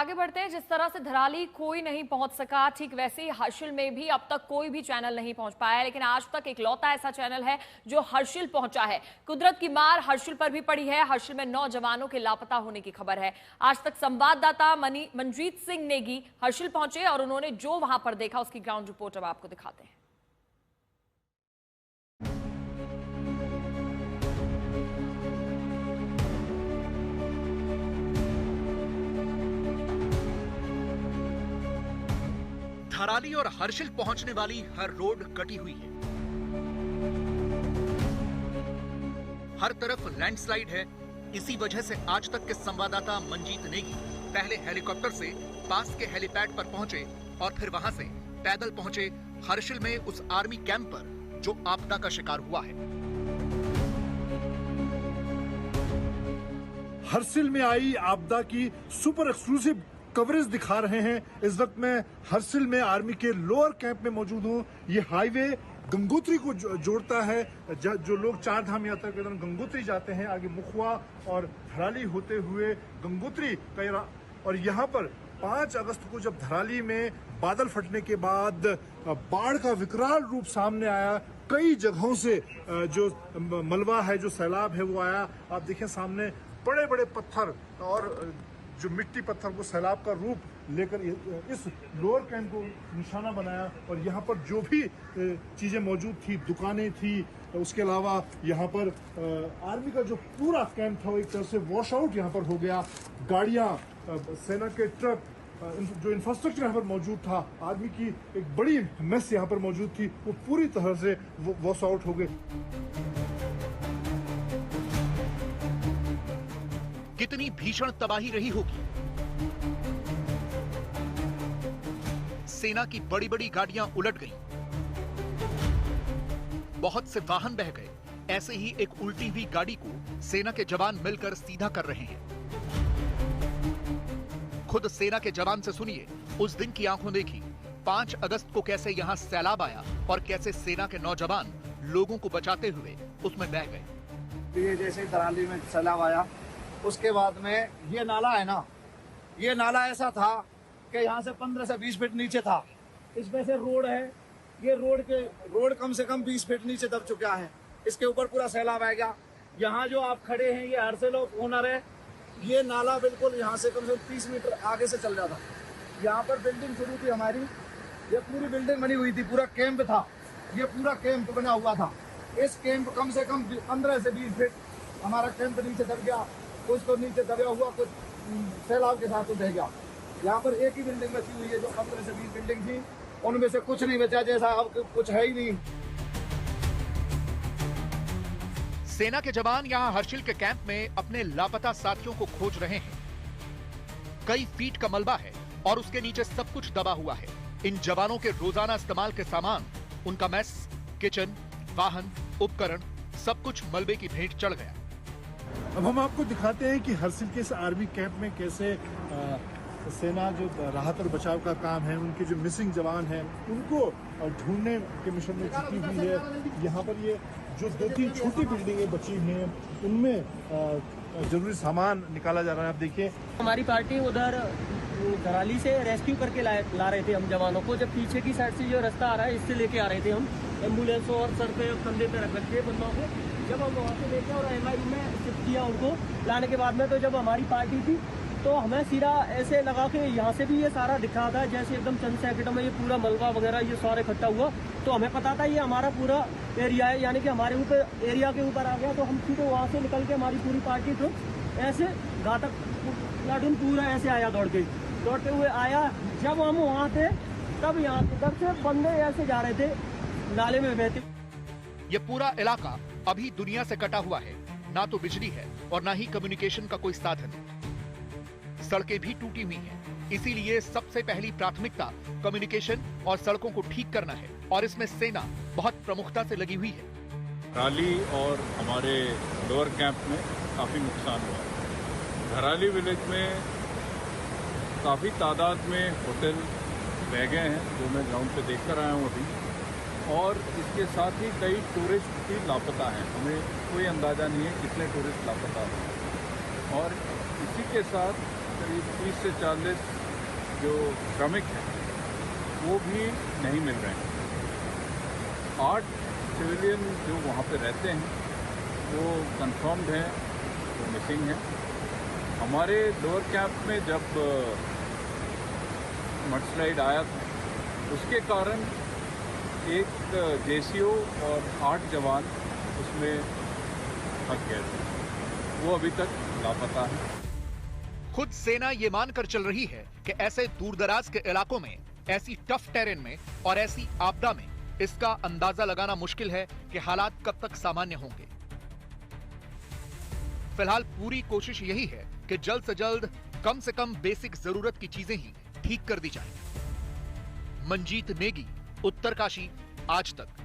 आगे बढ़ते हैं। जिस तरह से धराली कोई नहीं पहुंच सका, ठीक वैसे ही हर्षिल में भी अब तक कोई भी चैनल नहीं पहुंच पाया है। लेकिन आज तक इकलौता ऐसा चैनल है जो हर्षिल पहुंचा है। कुदरत की मार हर्षिल पर भी पड़ी है। हर्षिल में 9 जवानों के लापता होने की खबर है। आज तक संवाददाता मनजीत सिंह नेगी हर्षिल पहुंचे और उन्होंने जो वहां पर देखा उसकी ग्राउंड रिपोर्ट अब आपको दिखाते हैं। धराली और हर्षिल पहुंचने वाली हर रोड कटी हुई है। हर तरफ लैंडस्लाइड है। इसी वजह से आज तक के संवाददाता मनजीत नेगी पहले हेलीकॉप्टर से पास के हेलीपैड पर पहुंचे और फिर वहां से पैदल पहुंचे हर्षिल में उस आर्मी कैंप पर जो आपदा का शिकार हुआ है। हर्षिल में आई आपदा की सुपर एक्सक्लूसिव कवरेज दिखा रहे हैं। इस वक्त मैं हर्षिल में आर्मी के लोअर कैंप में मौजूद हूँ। ये हाईवे गंगोत्री को जोड़ता है। जो लोग चार धाम यात्रा के दौरान गंगोत्री जाते हैं, आगे मुखवा और धराली होते हुए गंगोत्री का, और यहाँ पर 5 अगस्त को जब धराली में बादल फटने के बाद बाढ़ का विकराल रूप सामने आया, कई जगहों से जो मलबा है, जो सैलाब है वो आया। आप देखें सामने बड़े बड़े पत्थर और जो मिट्टी पत्थर को सैलाब का रूप लेकर इस लोअर कैंप को निशाना बनाया। और यहाँ पर जो भी चीजें मौजूद थी, दुकानें थी, उसके अलावा यहाँ पर आर्मी का जो पूरा कैंप था वो एक तरह से वॉश आउट यहाँ पर हो गया। गाड़ियाँ, सेना के ट्रक, जो इंफ्रास्ट्रक्चर यहाँ पर मौजूद था, आर्मी की एक बड़ी मेस यहाँ पर मौजूद थी, वो पूरी तरह से वॉश आउट हो गए। कितनी भीषण तबाही रही होगी। सेना की बड़ी बड़ी गाड़ियां उलट गईं। बहुत से वाहन बह गए। ऐसे ही एक उल्टी हुई गाड़ी को सेना के जवान मिलकर सीधा कर रहे हैं। खुद सेना के जवान से सुनिए उस दिन की आंखों देखी 5 अगस्त को कैसे यहां सैलाब आया और कैसे सेना के नौजवान लोगों को बचाते हुए उसमें बह गए। ये जैसे धराली में सैलाब आया, उसके बाद में ये नाला है ना, ये नाला ऐसा था कि यहाँ से 15 से 20 फीट नीचे था। इसमें से रोड है, ये रोड कम से कम 20 फीट नीचे दब चुका है। इसके ऊपर पूरा सैलाब आ गया। यहाँ जो आप खड़े हैं ये हर्षिल ओनर है। ये नाला बिल्कुल यहाँ से कम से कम 30 मीटर आगे से चल जाता। यहाँ पर बिल्डिंग शुरू थी हमारी, ये पूरी बिल्डिंग बनी हुई थी, पूरा कैंप था, ये पूरा कैंप बना हुआ था। इस कैंप कम से कम 15 से 20 फीट हमारा कैंप नीचे दब गया। कुछ तो नीचे दबा हुआ, कुछ सैलाब के साथ बह गया। यहाँ पर एक ही बिल्डिंग बची हुई है जो 15 से 20 बिल्डिंग थी, उनमें से कुछ नहीं बचा, जैसा अब कुछ है ही नहीं। सेना के जवान यहां हर्षिल के कैंप में अपने लापता साथियों को खोज रहे हैं। कई फीट का मलबा है और उसके नीचे सब कुछ दबा हुआ है। इन जवानों के रोजाना इस्तेमाल के सामान, उनका मेस, किचन, वाहन, उपकरण, सब कुछ मलबे की भेंट चढ़ गया। अब हम आपको दिखाते हैं कि हर्षिल के इस आर्मी कैंप में कैसे सेना जो राहत और बचाव का काम है, उनके जो मिसिंग जवान हैं उनको ढूंढने के मिशन में जुटी हुई है। यहाँ पर ये जो 2-3 छोटी बिल्डिंगें बची हैं उनमें जरूरी सामान निकाला जा रहा है। आप देखिए, हमारी पार्टी उधर धराली से रेस्क्यू करके ला रहे थे हम जवानों को। जब पीछे की साइड से जो रास्ता आ रहा है इससे लेके आ रहे थे हम एम्बुलेंस और सर पे कंधे पे रख रखे बंदों को। जब हम वहाँ से लेके और MIU में शिफ्ट किया उनको लाने के बाद में, तो जब हमारी पार्टी थी तो हमें सीधा ऐसे लगा के यहाँ से भी ये सारा दिखा था जैसे एकदम चंद सेकंड में ये पूरा मलबा वगैरह ये सारा इकट्ठा हुआ। तो हमें पता था ये हमारा पूरा एरिया है, यानी कि हमारे ऊपर एरिया के ऊपर आ गया। तो हम सीधे वहाँ से निकल के हमारी पूरी पार्टी तो ऐसे घातक प्लाटून पूरा ऐसे आया दौड़ते हुए आया। जब हम वहाँ थे तब यहाँ तब से बंदे ऐसे जा रहे थे नाले में बहते। ये पूरा इलाका अभी दुनिया से कटा हुआ है। ना तो बिजली है और ना ही कम्युनिकेशन का कोई साधन। सड़कें भी टूटी हुई हैं। इसीलिए सबसे पहली प्राथमिकता कम्युनिकेशन और सड़कों को ठीक करना है और इसमें सेना बहुत प्रमुखता से लगी हुई है। धराली और हमारे लोअर कैंप में काफी नुकसान हुआ। धराली विलेज में काफी तादाद में होटल बह गए हैं, जो मैं ग्राउंड पे देख कर आया हूँ अभी। और इसके साथ ही कई टूरिस्ट भी लापता हैं। हमें कोई अंदाजा नहीं है कितने टूरिस्ट लापता हैं। और इसी के साथ करीब 30 से 40 जो श्रमिक हैं वो भी नहीं मिल रहे हैं। 8 सिविलियन जो वहाँ पे रहते हैं वो कंफर्म्ड हैं, वो मिसिंग हैं। हमारे लोअर कैंप में जब मडस्लाइड आया था उसके कारण एक जेसीओ और 8 जवान उसमें फंस गए थे, वो अभी तक लापता है। खुद सेना ये मानकर चल रही है कि ऐसे दूरदराज के इलाकों में, ऐसी टफ टेरेन में और ऐसी आपदा में इसका अंदाजा लगाना मुश्किल है कि हालात कब तक सामान्य होंगे। फिलहाल पूरी कोशिश यही है कि जल्द से जल्द कम से कम बेसिक जरूरत की चीजें ही ठीक कर दी जाएं। मंजीत नेगी, उत्तरकाशी, आज तक।